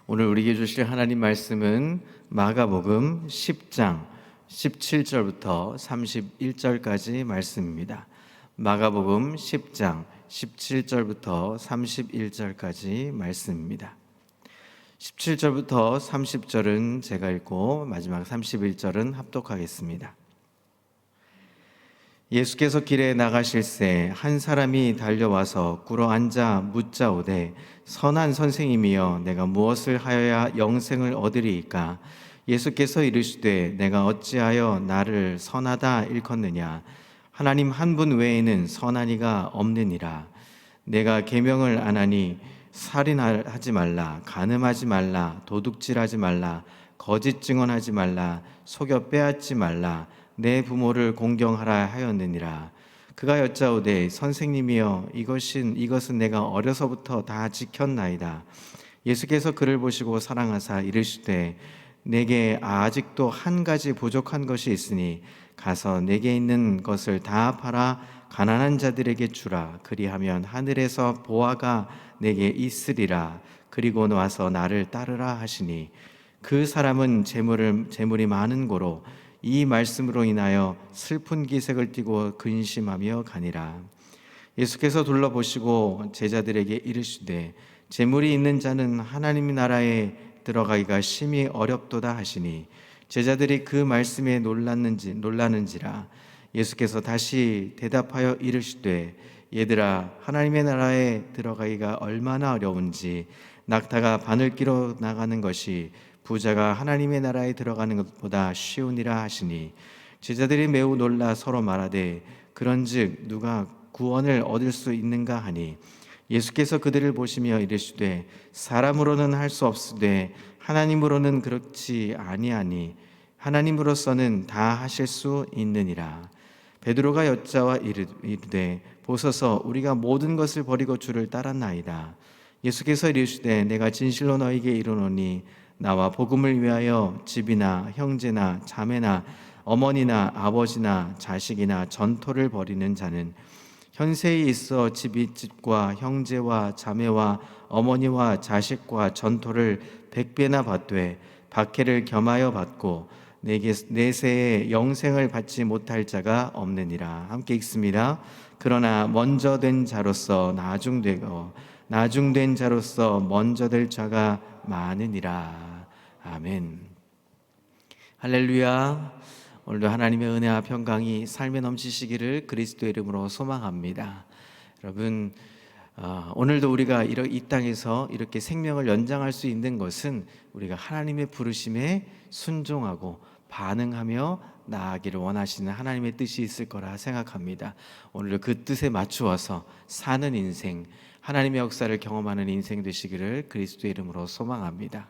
오늘 우리에게 주실 하나님 말씀은 마가복음 10장 17절부터 31절까지 말씀입니다. 마가복음 10장 17절부터 31절까지 말씀입니다. 17절부터 30절은 제가 읽고 마지막 31절은 합독하겠습니다. 예수께서 길에 나가실새 한 사람이 달려와서 꿇어 앉아 묻자오되 선한 선생님이여 내가 무엇을 하여야 영생을 얻으리이까? 예수께서 이르시되 내가 어찌하여 나를 선하다 일컫느냐? 하나님 한 분 외에는 선한 이가 없느니라. 내가 계명을 안 하니 살인하지 말라, 간음하지 말라, 도둑질하지 말라, 거짓 증언하지 말라, 속여 빼앗지 말라, 내 부모를 공경하라 하였느니라. 그가 여짜오되 선생님이여 이것은 내가 어려서부터 다 지켰나이다. 예수께서 그를 보시고 사랑하사 이르시되 내게 아직도 한 가지 부족한 것이 있으니 가서 내게 있는 것을 다 팔아 가난한 자들에게 주라. 그리하면 하늘에서 보화가 내게 있으리라. 그리고 와서 나를 따르라 하시니 그 사람은 재물이 많은 고로 이 말씀으로 인하여 슬픈 기색을 띠고 근심하며 가니라. 예수께서 둘러보시고 제자들에게 이르시되 재물이 있는 자는 하나님 나라에 들어가기가 심히 어렵도다 하시니 제자들이 그 말씀에 놀라는지라. 예수께서 다시 대답하여 이르시되 얘들아 하나님의 나라에 들어가기가 얼마나 어려운지 낙타가 바늘 끼러 나가는 것이 부자가 하나님의 나라에 들어가는 것보다 쉬우니라 하시니 제자들이 매우 놀라 서로 말하되 그런즉 누가 구원을 얻을 수 있는가 하니 예수께서 그들을 보시며 이르시되 사람으로는 할 수 없으되 하나님으로는 그렇지 아니하니 하나님으로서는 다 하실 수 있느니라. 베드로가 여짜와 이르되 보소서 우리가 모든 것을 버리고 주를 따랐나이다. 예수께서 이르시되 내가 진실로 너희에게 이르노니 나와 복음을 위하여 집이나 형제나 자매나 어머니나 아버지나 자식이나 전토를 벌이는 자는 현세에 있어 집과 형제와 자매와 어머니와 자식과 전토를 100배나 받되 박해를 겸하여 받고 내세에 영생을 받지 못할 자가 없느니라. 함께 읽습니다. 그러나 먼저 된 자로서 나중되고 나중된 자로서 먼저 될 자가 많으니라. 아멘. 할렐루야. 오늘도 하나님의 은혜와 평강이 삶에 넘치시기를 그리스도의 이름으로 소망합니다. 여러분, 오늘도 우리가 이 땅에서 이렇게 생명을 연장할 수 있는 것은 우리가 하나님의 부르심에 순종하고 반응하며 나아가기를 원하시는 하나님의 뜻이 있을 거라 생각합니다. 오늘 그 뜻에 맞추어서 사는 인생, 하나님의 역사를 경험하는 인생 되시기를 그리스도의 이름으로 소망합니다.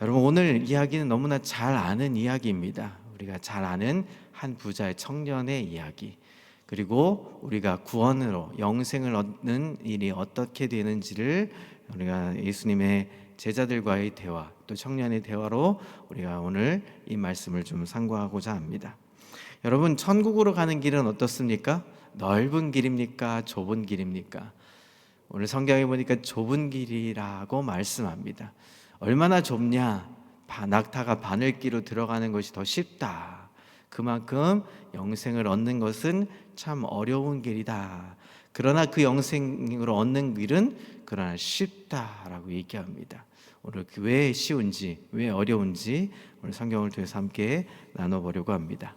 여러분, 오늘 이야기는 너무나 잘 아는 이야기입니다. 우리가 잘 아는 한 부자의 청년의 이야기, 그리고 우리가 구원으로 영생을 얻는 일이 어떻게 되는지를 우리가 예수님의 제자들과의 대화, 또 청년의 대화로 우리가 오늘 이 말씀을 좀 상고하고자 합니다. 여러분, 천국으로 가는 길은 어떻습니까? 넓은 길입니까? 좁은 길입니까? 오늘 성경에 보니까 좁은 길이라고 말씀합니다. 얼마나 좁냐? 낙타가 바늘기로 들어가는 것이 더 쉽다. 그만큼 영생을 얻는 것은 참 어려운 길이다. 그러나 그 영생으로 얻는 길은 그러나 쉽다라고 얘기합니다. 오늘 왜 쉬운지, 왜 어려운지 오늘 성경을 통해서 함께 나눠보려고 합니다.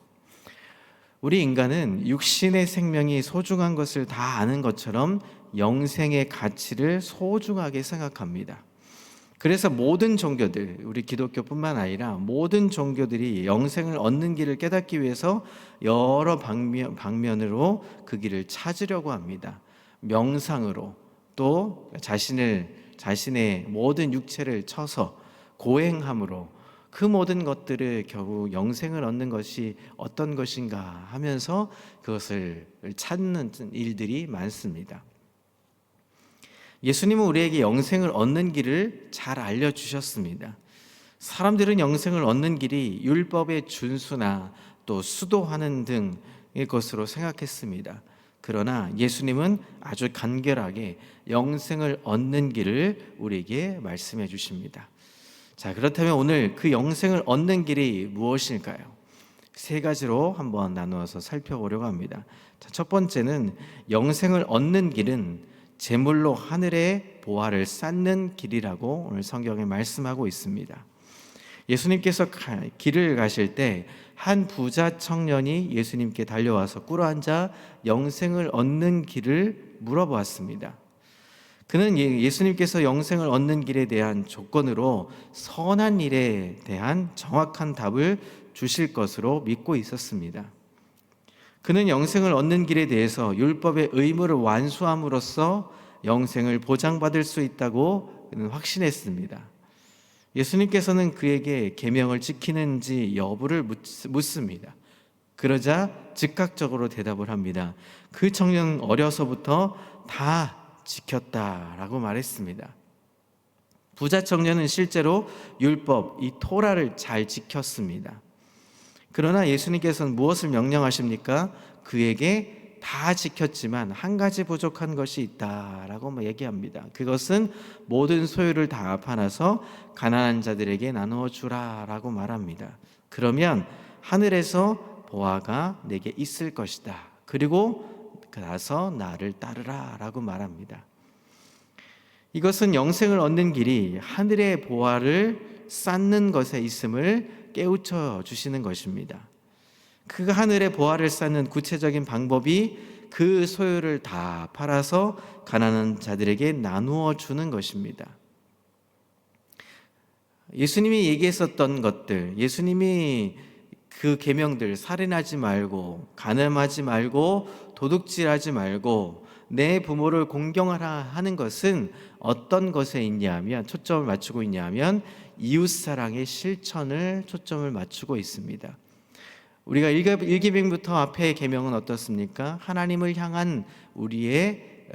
우리 인간은 육신의 생명이 소중한 것을 다 아는 것처럼 영생의 가치를 소중하게 생각합니다. 그래서 모든 종교들, 우리 기독교뿐만 아니라 모든 종교들이 영생을 얻는 길을 깨닫기 위해서 여러 방면으로 그 길을 찾으려고 합니다. 명상으로, 또 자신의 모든 육체를 쳐서 고행함으로 그 모든 것들을 결국 영생을 얻는 것이 어떤 것인가 하면서 그것을 찾는 일들이 많습니다. 예수님은 우리에게 영생을 얻는 길을 잘 알려주셨습니다. 사람들은 영생을 얻는 길이 율법의 준수나 또 수도하는 등의 것으로 생각했습니다. 그러나 예수님은 아주 간결하게 영생을 얻는 길을 우리에게 말씀해 주십니다. 자, 그렇다면 오늘 그 영생을 얻는 길이 무엇일까요? 세 가지로 한번 나누어서 살펴보려고 합니다. 자, 첫 번째는 영생을 얻는 길은 제물로 하늘의 보화를 쌓는 길이라고 오늘 성경에 말씀하고 있습니다. 예수님께서 길을 가실 때 한 부자 청년이 예수님께 달려와서 꿇어앉아 영생을 얻는 길을 물어보았습니다. 그는 예수님께서 영생을 얻는 길에 대한 조건으로 선한 일에 대한 정확한 답을 주실 것으로 믿고 있었습니다. 그는 영생을 얻는 길에 대해서 율법의 의무를 완수함으로써 영생을 보장받을 수 있다고 그는 확신했습니다. 예수님께서는 그에게 계명을 지키는지 여부를 묻습니다. 그러자 즉각적으로 대답을 합니다. 그 청년은 어려서부터 다 지켰다라고 말했습니다. 부자 청년은 실제로 율법, 이 토라를 잘 지켰습니다. 그러나 예수님께서는 무엇을 명령하십니까? 그에게 다 지켰지만 한 가지 부족한 것이 있다라고 얘기합니다. 그것은 모든 소유를 다 팔아서 가난한 자들에게 나누어 주라라고 말합니다. 그러면 하늘에서 보화가 내게 있을 것이다. 그리고 나서 나를 따르라라고 말합니다. 이것은 영생을 얻는 길이 하늘의 보화를 쌓는 것에 있음을 깨우쳐 주시는 것입니다. 그 하늘의 보화를 쌓는 구체적인 방법이 그 소유를 다 팔아서 가난한 자들에게 나누어 주는 것입니다. 예수님이 얘기했었던 것들, 예수님이 그 계명들, 살인하지 말고, 간음하지 말고, 도둑질하지 말고, 내 부모를 공경하라 하는 것은 어떤 것에 있냐면, 초점을 맞추고 있냐면 이웃사랑의 실천을 초점을 맞추고 있습니다. 우리가 1계명부터 앞의 계명은 어떻습니까? 하나님을 향한 우리의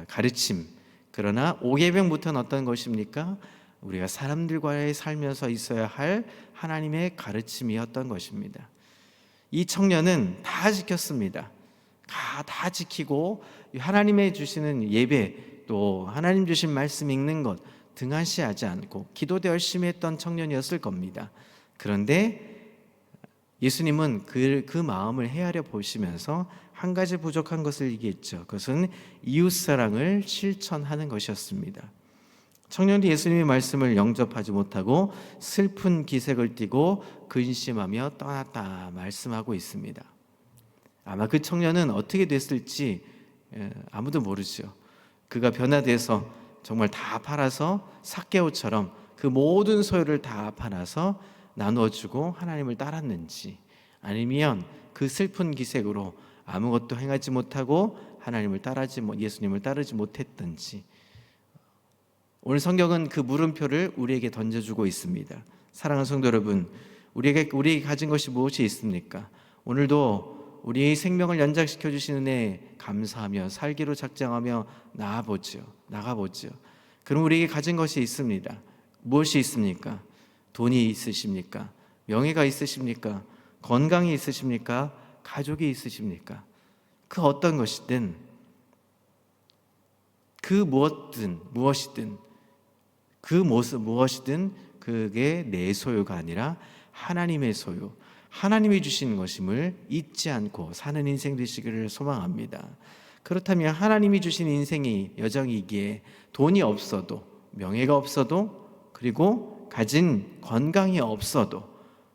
가르침. 그러나 5계명부터는 어떤 것입니까? 우리가 사람들과의 살면서 있어야 할 하나님의 가르침이었던 것입니다. 이 청년은 다 지켰습니다. 다 지키고 하나님의 주시는 예배, 또 하나님 주신 말씀 읽는 것 등한시하지 않고 기도도 열심히 했던 청년이었을 겁니다. 그런데 예수님은 그 마음을 헤아려 보시면서 한 가지 부족한 것을 얘기했죠. 그것은 이웃사랑을 실천하는 것이었습니다. 청년이 예수님의 말씀을 영접하지 못하고 슬픈 기색을 띠고 근심하며 떠났다 말씀하고 있습니다. 아마 그 청년은 어떻게 됐을지 아무도 모르죠. 그가 변화돼서 정말 다 팔아서 삭개오처럼 그 모든 소유를 다 팔아서 나누어주고 하나님을 따랐는지, 아니면 그 슬픈 기색으로 아무것도 행하지 못하고 예수님을 따르지 못했던지. 오늘 성경은 그 물음표를 우리에게 던져주고 있습니다. 사랑하는 성도 여러분, 우리에게 가진 것이 무엇이 있습니까? 오늘도 우리의 생명을 연장시켜 주시는 은혜 감사하며 살기로 작정하며 나가보죠. 그럼 우리에게 가진 것이 있습니다. 무엇이 있습니까? 돈이 있으십니까? 명예가 있으십니까? 건강이 있으십니까? 가족이 있으십니까? 그 어떤 것이든, 그 무엇이든, 그 모습 무엇이든 그게 내 소유가 아니라 하나님의 소유, 하나님이 주신 것임을 잊지 않고 사는 인생 되시기를 소망합니다. 그렇다면 하나님이 주신 인생이 여정이기에 돈이 없어도, 명예가 없어도, 그리고 가진 건강이 없어도,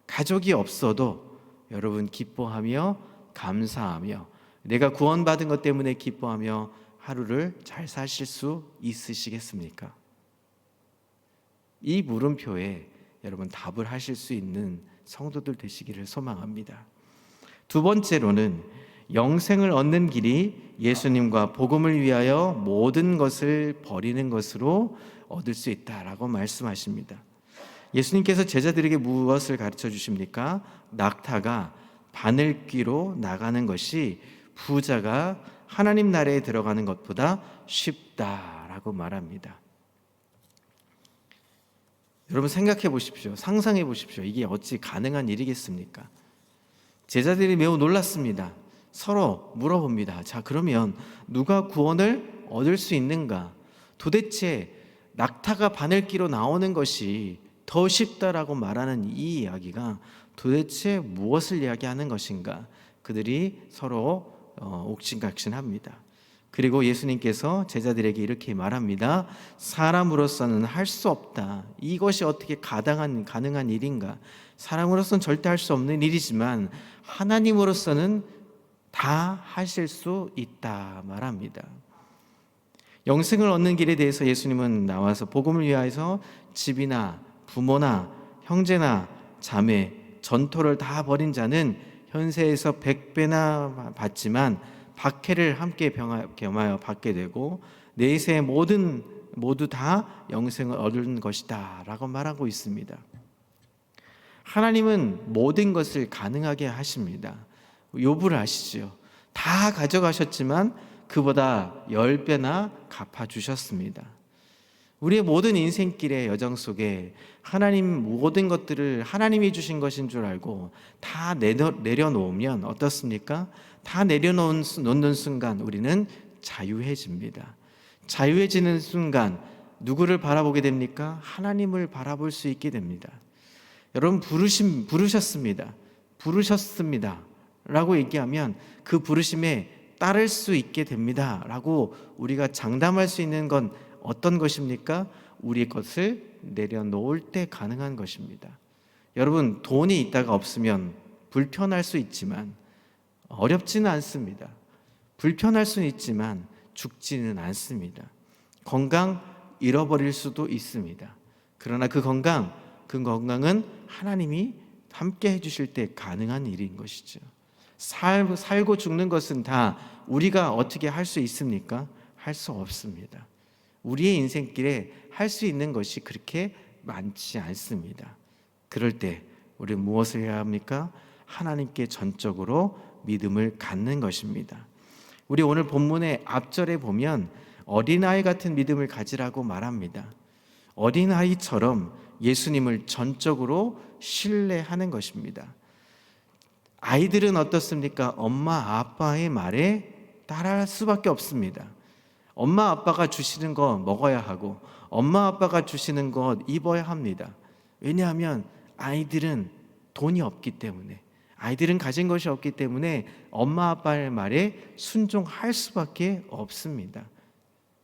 가족이 없어도 여러분 기뻐하며 감사하며 내가 구원받은 것 때문에 기뻐하며 하루를 잘 사실 수 있으시겠습니까? 이 물음표에 여러분 답을 하실 수 있는 성도들 되시기를 소망합니다. 두 번째로는 영생을 얻는 길이 예수님과 복음을 위하여 모든 것을 버리는 것으로 얻을 수 있다라고 말씀하십니다. 예수님께서 제자들에게 무엇을 가르쳐 주십니까? 낙타가 바늘귀로 나가는 것이 부자가 하나님 나라에 들어가는 것보다 쉽다라고 말합니다. 여러분 생각해 보십시오. 상상해 보십시오. 이게 어찌 가능한 일이겠습니까? 제자들이 매우 놀랐습니다. 서로 물어봅니다. 자, 그러면 누가 구원을 얻을 수 있는가? 도대체 낙타가 바늘기로 나오는 것이 더 쉽다라고 말하는 이 이야기가 도대체 무엇을 이야기하는 것인가? 그들이 서로 옥신각신합니다. 그리고 예수님께서 제자들에게 이렇게 말합니다. 사람으로서는 할 수 없다. 이것이 어떻게 가능한 일인가? 사람으로서는 절대 할 수 없는 일이지만 하나님으로서는 다 하실 수 있다 말합니다. 영생을 얻는 길에 대해서 예수님은 나와서 복음을 위하여서 집이나 부모나 형제나 자매, 전토를 다 벌인 자는 현세에서 100배나 받지만 박해를 함께 겸하여 받게 되고 내세에 모두 다 영생을 얻는 것이다 라고 말하고 있습니다. 하나님은 모든 것을 가능하게 하십니다. 욥을 아시죠? 다 가져가셨지만 그보다 10배나 갚아주셨습니다. 우리의 모든 인생길의 여정 속에 하나님 모든 것들을 하나님이 주신 것인 줄 알고 다 내려놓으면 어떻습니까? 다 내려놓는 순간 우리는 자유해집니다. 자유해지는 순간 누구를 바라보게 됩니까? 하나님을 바라볼 수 있게 됩니다. 여러분 부르셨습니다 라고 얘기하면 그 부르심에 따를 수 있게 됩니다 라고 우리가 장담할 수 있는 건 어떤 것입니까? 우리의 것을 내려놓을 때 가능한 것입니다. 여러분 돈이 있다가 없으면 불편할 수 있지만 어렵지는 않습니다. 불편할 수는 있지만 죽지는 않습니다. 건강 잃어버릴 수도 있습니다. 그러나 그 건강은 하나님이 함께 해주실 때 가능한 일인 것이죠. 살고 죽는 것은 다 우리가 어떻게 할 수 있습니까? 할 수 없습니다. 우리의 인생길에 할 수 있는 것이 그렇게 많지 않습니다. 그럴 때 우리는 무엇을 해야 합니까? 하나님께 전적으로 믿음을 갖는 것입니다. 우리 오늘 본문의 앞절에 보면 어린아이 같은 믿음을 가지라고 말합니다. 어린아이처럼 예수님을 전적으로 신뢰하는 것입니다. 아이들은 어떻습니까? 엄마 아빠의 말에 따라할 수밖에 없습니다. 엄마 아빠가 주시는 거 먹어야 하고 엄마 아빠가 주시는 것 입어야 합니다. 왜냐하면 아이들은 돈이 없기 때문에, 아이들은 가진 것이 없기 때문에 엄마 아빠의 말에 순종할 수밖에 없습니다.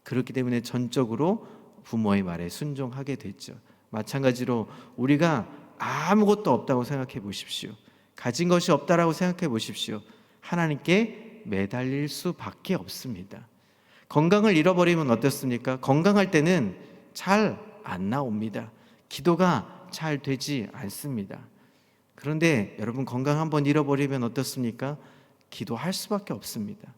그렇기 때문에 전적으로 부모의 말에 순종하게 됐죠. 마찬가지로 우리가 아무것도 없다고 생각해 보십시오. 가진 것이 없다라고 생각해 보십시오. 하나님께 매달릴 수밖에 없습니다. 건강을 잃어버리면 어떻습니까? 건강할 때는 잘 안 나옵니다. 기도가 잘 되지 않습니다. 그런데 여러분 건강 한번 잃어버리면 어떻습니까? 기도할 수밖에 없습니다.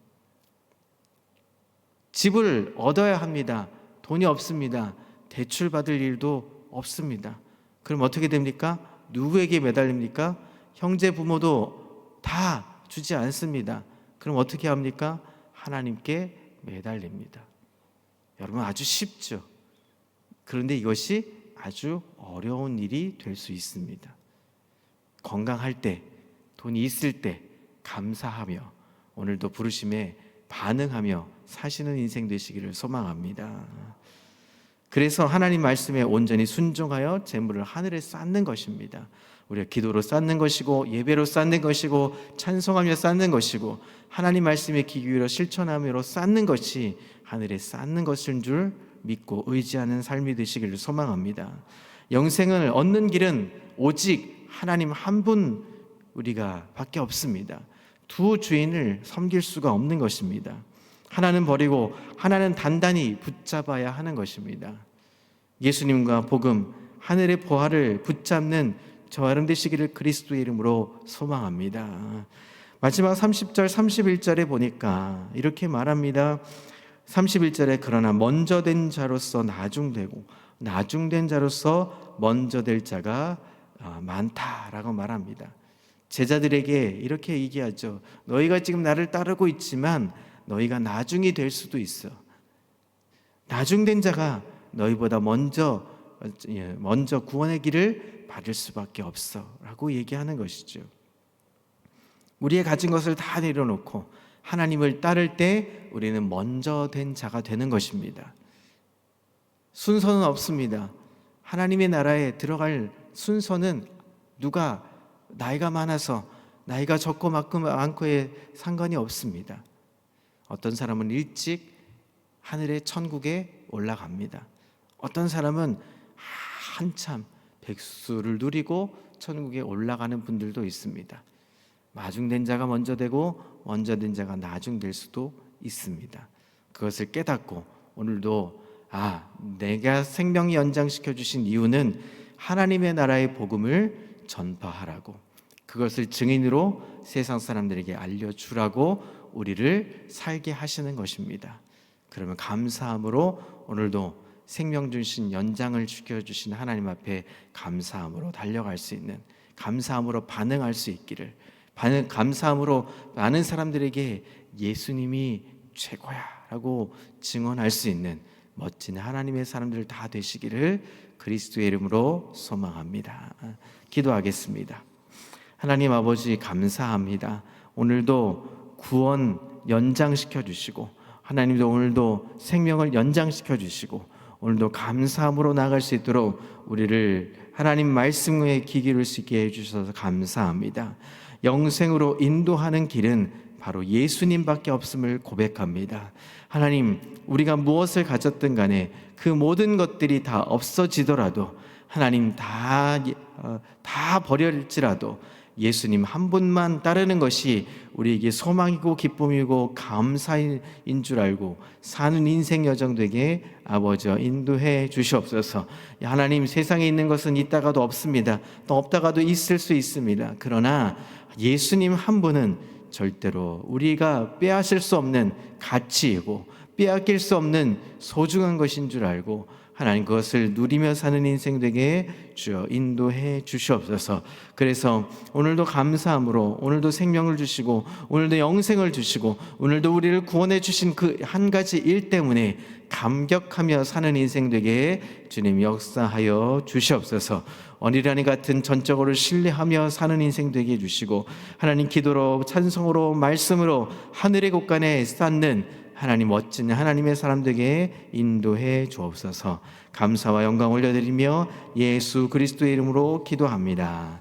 집을 얻어야 합니다. 돈이 없습니다. 대출 받을 일도 없습니다. 그럼 어떻게 됩니까? 누구에게 매달립니까? 형제 부모도 다 주지 않습니다. 그럼 어떻게 합니까? 하나님께 매달립니다. 여러분 아주 쉽죠. 그런데 이것이 아주 어려운 일이 될 수 있습니다. 건강할 때, 돈이 있을 때 감사하며 오늘도 부르심에 반응하며 사시는 인생 되시기를 소망합니다. 그래서 하나님 말씀에 온전히 순종하여 재물을 하늘에 쌓는 것입니다. 우리가 기도로 쌓는 것이고 예배로 쌓는 것이고 찬송하며 쌓는 것이고 하나님 말씀에 귀 기울여 실천하며 쌓는 것이 하늘에 쌓는 것인 줄 믿고 의지하는 삶이 되시기를 소망합니다. 영생을 얻는 길은 오직 하나님 한 분 우리가 밖에 없습니다. 두 주인을 섬길 수가 없는 것입니다. 하나는 버리고 하나는 단단히 붙잡아야 하는 것입니다. 예수님과 복음, 하늘의 보화를 붙잡는 저와 여러분 되시기를 그리스도의 이름으로 소망합니다. 마지막 30절 31절에 보니까 이렇게 말합니다. 31절에 그러나 먼저 된 자로서 나중되고 나중된 자로서 먼저 될 자가 많다라고 말합니다. 제자들에게 이렇게 얘기하죠. 너희가 지금 나를 따르고 있지만 너희가 나중이 될 수도 있어. 나중된 자가 너희보다 먼저 구원의 길을 받을 수밖에 없어 라고 얘기하는 것이죠. 우리의 가진 것을 다 내려놓고 하나님을 따를 때 우리는 먼저 된 자가 되는 것입니다. 순서는 없습니다. 하나님의 나라에 들어갈 순서는 누가 나이가 많아서 나이가 적고 많고에 상관이 없습니다. 어떤 사람은 일찍 하늘의 천국에 올라갑니다. 어떤 사람은 한참 백수를 누리고 천국에 올라가는 분들도 있습니다. 마중된 자가 먼저 되고 먼저 된 자가 나중될 수도 있습니다. 그것을 깨닫고 오늘도 내가 생명 연장시켜 주신 이유는 하나님의 나라의 복음을 전파하라고, 그것을 증인으로 세상 사람들에게 알려주라고 우리를 살게 하시는 것입니다. 그러면 감사함으로 오늘도 생명 주신 연장을 시켜주신 하나님 앞에 감사함으로 달려갈 수 있는, 감사함으로 반응할 수 있기를, 감사함으로 많은 사람들에게 예수님이 최고야 라고 증언할 수 있는 멋진 하나님의 사람들 다 되시기를 그리스도의 이름으로 소망합니다. 기도하겠습니다. 하나님 아버지, 감사합니다. 오늘도 구원 연장시켜 주시고, 하나님도 오늘도 생명을 연장시켜 주시고, 오늘도 감사함으로 나아갈 수 있도록 우리를 하나님 말씀에 귀 기울일 수 있게 해주셔서 감사합니다. 영생으로 인도하는 길은 바로 예수님밖에 없음을 고백합니다. 하나님, 우리가 무엇을 가졌든 간에 그 모든 것들이 다 없어지더라도, 하나님 다 버릴지라도 예수님 한 분만 따르는 것이 우리에게 소망이고 기쁨이고 감사인 줄 알고 사는 인생 여정 되게 아버지와 인도해 주시옵소서. 하나님, 세상에 있는 것은 있다가도 없습니다. 또 없다가도 있을 수 있습니다. 그러나 예수님 한 분은 절대로 우리가 빼앗을 수 없는 가치이고 빼앗길 수 없는 소중한 것인 줄 알고 하나님, 그것을 누리며 사는 인생 되게 주여 인도해 주시옵소서. 그래서 오늘도 감사함으로, 오늘도 생명을 주시고 오늘도 영생을 주시고 오늘도 우리를 구원해 주신 그 한 가지 일 때문에 감격하며 사는 인생 되게 주님 역사하여 주시옵소서. 어린아이 같은 전적으로 신뢰하며 사는 인생 되게 해주시고, 하나님 기도로 찬송으로 말씀으로 하늘의 곳간에 쌓는 하나님 멋진 하나님의 사람들에게 인도해 주옵소서. 감사와 영광 올려드리며 예수 그리스도의 이름으로 기도합니다.